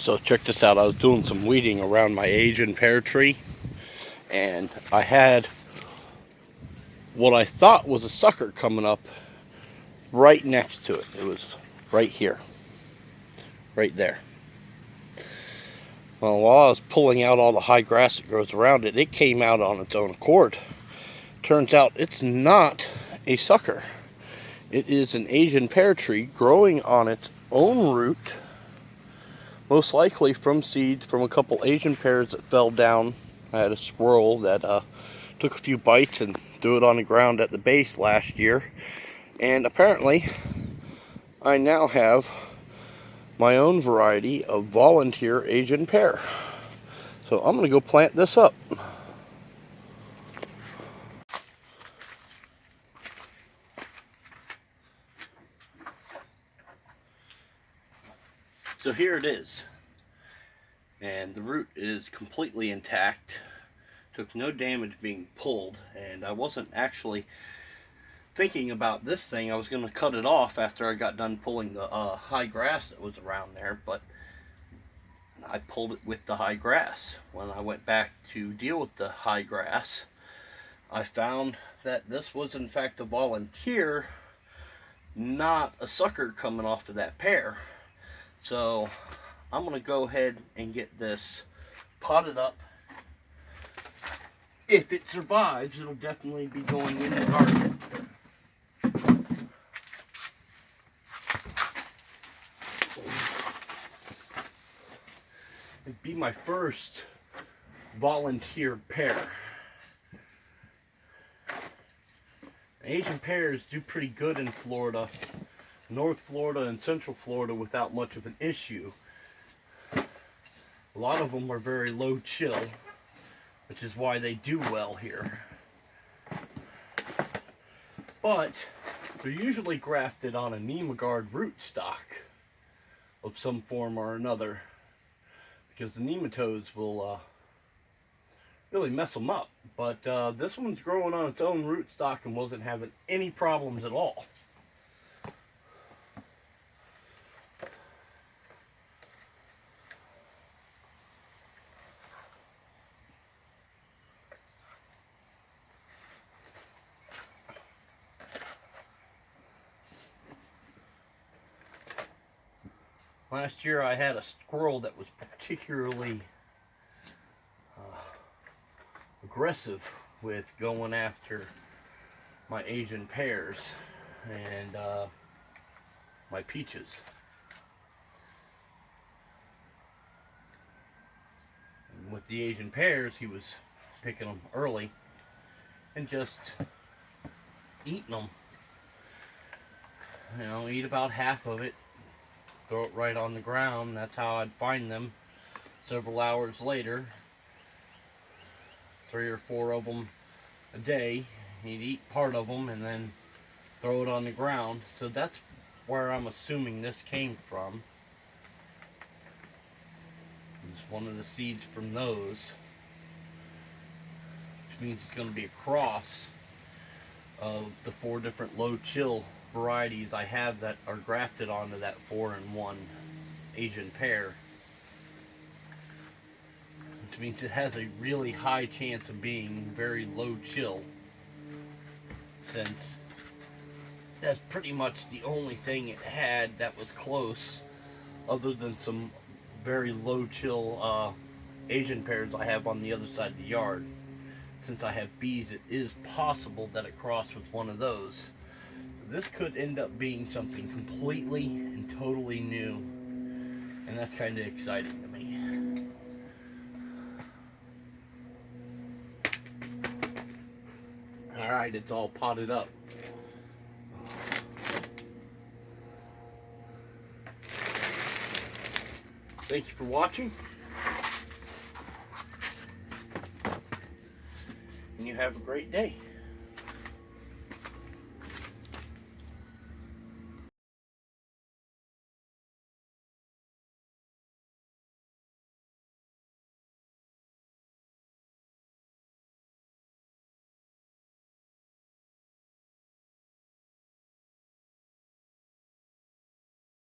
So check this out. I was doing some weeding around my Asian pear tree, and I had what I thought was a sucker coming up right next to it. It was right here, right there. Well, while I was pulling out all the high grass that grows around it, it came out on its own accord. Turns out it's not a sucker. It is an Asian pear tree growing on its own root, most likely from seeds from a couple Asian pears that fell down. I had a squirrel that took a few bites and threw it on the ground at the base last year. And apparently, I now have my own variety of volunteer Asian pear. So I'm going to go plant this up. So here it is. And the root is completely intact. Took no damage being pulled. And I wasn't actually thinking about this thing. I was going to cut it off after I got done pulling the high grass that was around there, but I pulled it with the high grass. When I went back to deal with the high grass, I found that this was in fact a volunteer, not a sucker coming off of that pear. So I'm going to go ahead and get this potted up. If it survives, it'll definitely be going in the garden. It'd be my first volunteer pear. Asian pears do pretty good in Florida, North Florida and Central Florida, without much of an issue. A lot of them are very low chill, which is why they do well here. But they're usually grafted on a Nemagard rootstock of some form or another, because the nematodes will really mess them up. But this one's growing on its own rootstock and wasn't having any problems at all. Last year I had a squirrel that was particularly aggressive with going after my Asian pears and my peaches. And with the Asian pears, he was picking them early and just eating them. You know, eat about half of it, throw it right on the ground. That's how I'd find them several hours later. 3 or 4 of them a day. He'd eat part of them and then throw it on the ground. So that's where I'm assuming this came from. It's one of the seeds from those, which means it's going to be a cross of the 4 different low chill varieties I have that are grafted onto that 4-in-1 Asian pear, which means it has a really high chance of being very low chill, since that's pretty much the only thing it had that was close, other than some very low chill Asian pears I have on the other side of the yard. Since I have bees, it is possible that it crossed with one of those. This could end up being something completely and totally new, and that's kind of exciting to me. Alright, it's all potted up. Thank you for watching, and you have a great day.